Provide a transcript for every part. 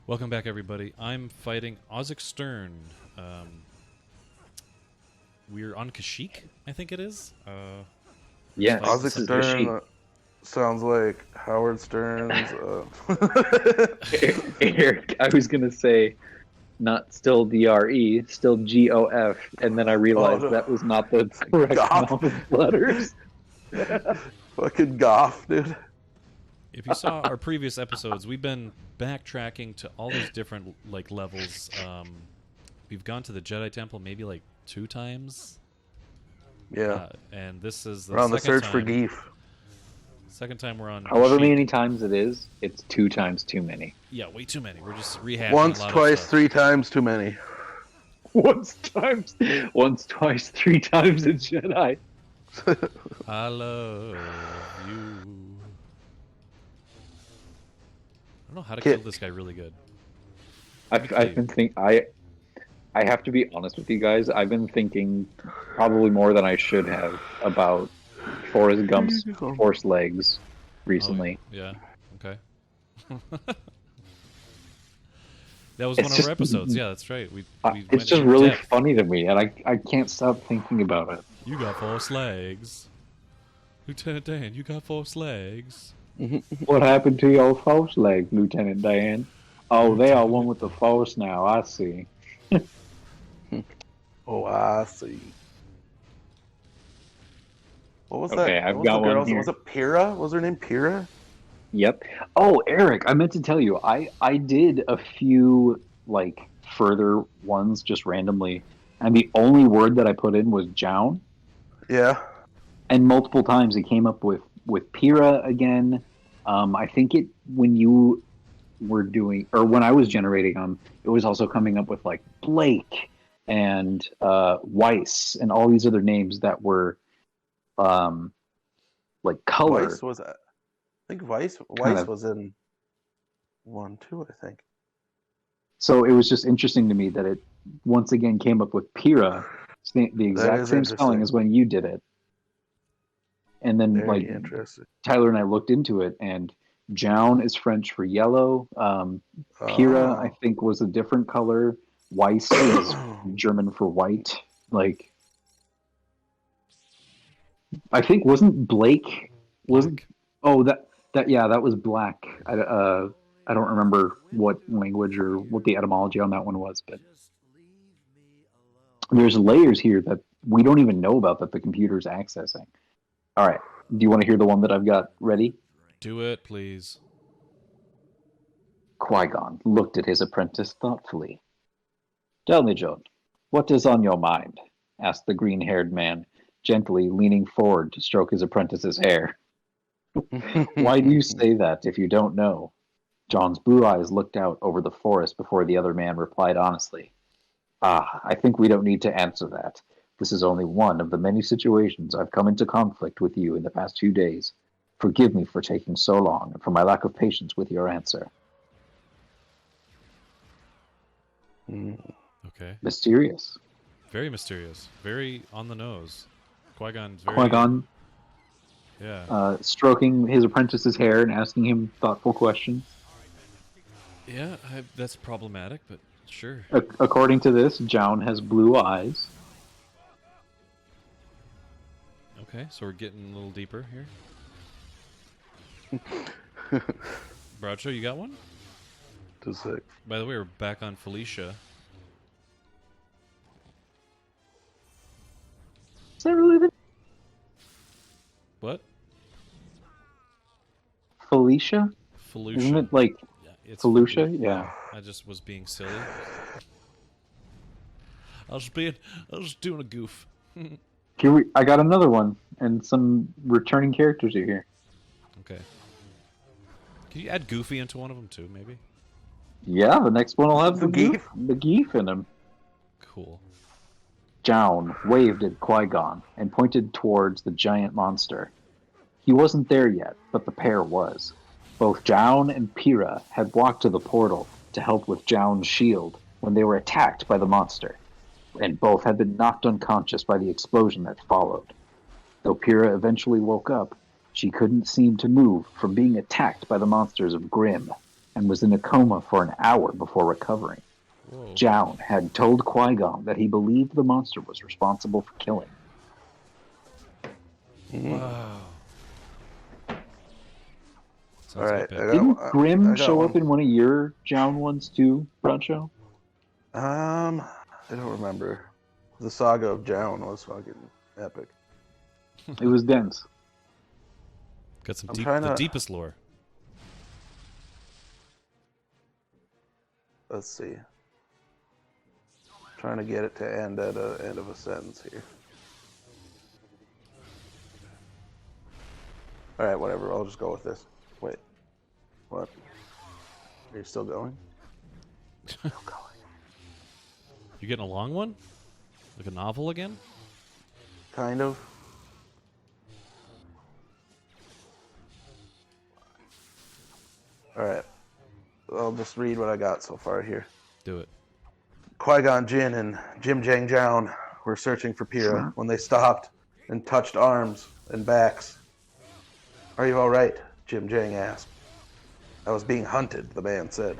Welcome back, everybody. I'm fighting Ozzik Stern. We're on Kashyyyk, I think it is. Yeah, Ozzik this is Stern Kashyyyk. Sounds like Howard Stern's. Eric, I was gonna say, not still DRE, still GOF, and then I realized no. that was not the correct Goff. amount of letters. Fucking Goff, dude. If you saw our previous episodes, we've been backtracking to all these different levels. We've gone to the Jedi Temple maybe 2 times. Yeah. And this is the We're on the second search for time. Geef. Second time we're on. However Kashyyyk. many times it is, it's 2 times too many. Yeah, way too many. We're just rehashing Once, a lot twice, of stuff. 3 times too many. Once, twice, 3 times a Jedi. I love you. I don't know how to kill this guy really good. I've been I have to be honest with you guys. I've been thinking probably more than I should have about Forrest Gump's horse legs recently. Oh, yeah. Okay. That was one of our episodes. Yeah, that's right. We it's just really funny to me, and I can't stop thinking about it. You got 4 legs. Lieutenant Dan, you got 4 legs. What happened to your force leg, Lieutenant Dan? Oh, they are one with the force now. I see. Oh, I see. What was Okay, that? I've What got was the one girl's- here. Was it Pyrrha? Was her name Pyrrha? Yep. Oh, Eric, I meant to tell you, I did a few further ones just randomly, and the only word that I put in was Jown, Yeah. and multiple times it came up with Pyrrha again. I think when you were doing, or when I was generating them, it was also coming up with Blake and Weiss and all these other names that were color. Weiss was. I think Weiss Kind of. was in 1 too. I think. So it was just interesting to me that it once again came up with Pyrrha, the exact is same spelling interesting. as when you did it. And then Very interesting. Tyler and I looked into it, and Jaune is French for yellow. Pyrrha, I think, was a different color. Weiss is German for white. I think wasn't Blake wasn't. Oh, that was black. I don't remember what language or what the etymology on that one was, but there's layers here that we don't even know about that the computer's accessing. All right. Do you want to hear the one that I've got ready? Do it, please. Qui-Gon looked at his apprentice thoughtfully. Tell me, John, what is on your mind? Asked the green-haired man, gently leaning forward to stroke his apprentice's hair. Why do you say that if you don't know? John's blue eyes looked out over the forest before the other man replied honestly. I think we don't need to answer that. This is only one of the many situations I've come into conflict with you in the past 2 days. Forgive me for taking so long and for my lack of patience with your answer. Okay. Mysterious. Very mysterious. Very on the nose. Qui-Gon's very... Qui-Gon Yeah. stroking his apprentice's hair and asking him thoughtful questions. Yeah, that's problematic, but sure. According to this, Jaune has blue eyes. Okay, so we're getting a little deeper here. Bradshaw, you got one? To 6. By the way, we're back on Felicia. Is that really the What? Felicia? Felucia. Isn't it Yeah, it's Felucia? Yeah. I just was being silly. I was doing a goof. I got another one, and some returning characters are here. Okay. Can you add Goofy into one of them too, maybe? Yeah, the next one will have The Geef? the Geef in him. Cool. Jaune waved at Qui-Gon and pointed towards the giant monster. He wasn't there yet, but the pair was. Both Jaune and Pyrrha had walked to the portal to help with Jaune's shield when they were attacked by the monster, and both had been knocked unconscious by the explosion that followed. Though Pyrrha eventually woke up, she couldn't seem to move from being attacked by the monsters of Grimm, and was in a coma for an hour before recovering. Whoa. Jown had told Qui-Gon that he believed the monster was responsible for killing. Wow. All right. Didn't Grimm show up in one of your Jown ones too, Bradshaw? I don't remember. The saga of Jown was fucking epic. It was dense. Got some the deepest lore. Let's see. Trying to get it to end at the end of a sentence here. All right, whatever. I'll just go with this. Wait. What? Are you still going? Still going. You getting a long one? Like a novel again? Kind of. All right. I'll just read what I got so far here. Do it. Qui-Gon Jinn and Jim Jang Jown were searching for Pyrrha when they stopped and touched arms and backs. "Are you all right?" Jim Jang asked. "I was being hunted," the man said.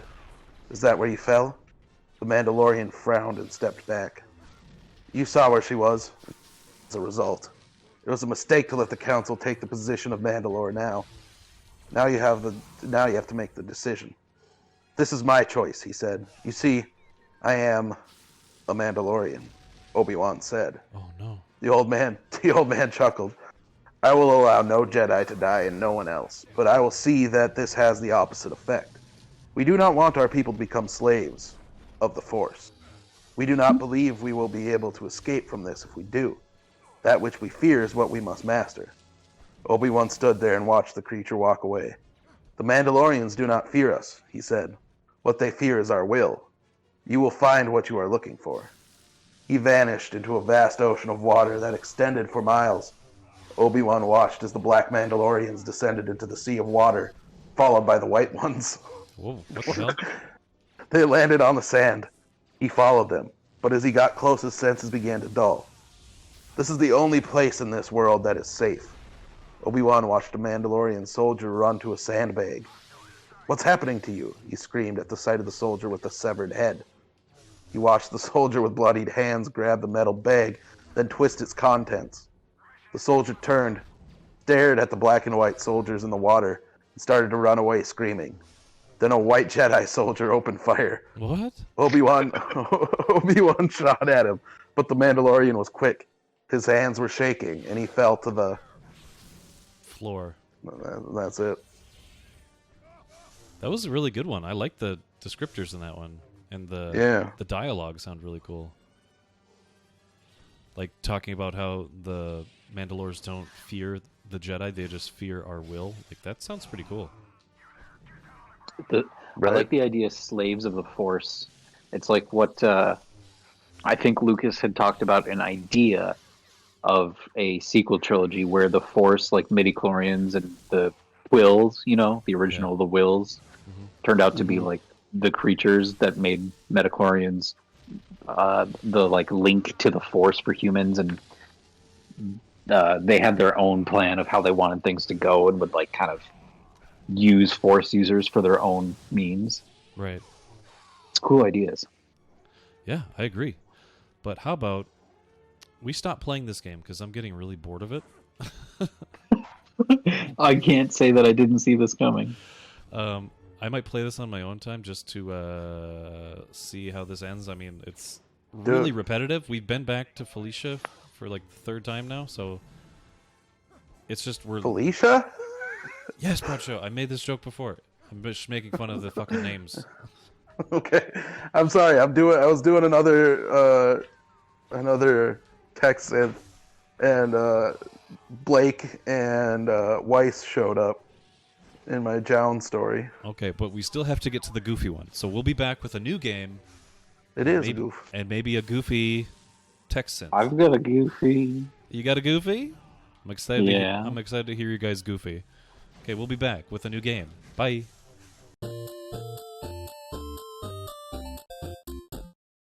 "Is that where you fell?" The Mandalorian frowned and stepped back. "You saw where she was. As a result, it was a mistake to let the Council take the position of Mandalore now. Now you have to make the decision." "This is my choice," he said. "You see, I am a Mandalorian," Obi-Wan said. Oh no. The old man chuckled. "I will allow no Jedi to die and no one else, but I will see that this has the opposite effect. We do not want our people to become slaves of the Force. We do not believe we will be able to escape from this if we do. That which we fear is what we must master." Obi-Wan stood there and watched the creature walk away. "The Mandalorians do not fear us," he said. "What they fear is our will. You will find what you are looking for." He vanished into a vast ocean of water that extended for miles. Obi-Wan watched as the black Mandalorians descended into the sea of water, followed by the white ones. Whoa, what the hell? They landed on the sand. He followed them, but as he got close, his senses began to dull. "This is the only place in this world that is safe." Obi-Wan watched a Mandalorian soldier run to a sandbag. "What's happening to you?" he screamed at the sight of the soldier with the severed head. He watched the soldier with bloodied hands grab the metal bag, then twist its contents. The soldier turned, stared at the black and white soldiers in the water, and started to run away screaming. Then a white Jedi soldier opened fire. What? Obi-Wan shot at him, but the Mandalorian was quick. His hands were shaking, and he fell to the floor. That's it. That was a really good one. I like the descriptors in that one, and the dialogue sound really cool. Like talking about how the Mandalores don't fear the Jedi; they just fear our will. Like that sounds pretty cool. I like the idea of slaves of the Force. It's like what I think Lucas had talked about, an idea of a sequel trilogy where the Force, like midichlorians and the Wills, the original, the Wills, turned out to be like the creatures that made midichlorians the like link to the Force for humans, and they had their own plan of how they wanted things to go and would like kind of use Force users for their own means. Right. It's cool ideas. Yeah, I agree. But how about we stop playing this game because I'm getting really bored of it. I can't say that I didn't see this coming. I might play this on my own time just to see how this ends. I mean, it's really repetitive. We've been back to Felicia for like the third time now, so it's just we're Felicia? Yes, Bradshaw. I made this joke before. I'm just making fun of the fucking names. Okay, I'm sorry. I was doing another text and Blake and Weiss showed up in my Jown story. Okay, but we still have to get to the goofy one. So we'll be back with a new game. It is a goof. And maybe a goofy text synth. I've got a goofy. You got a goofy? I'm excited. Yeah. I'm excited to hear you guys goofy. Okay, we'll be back with a new game. Bye.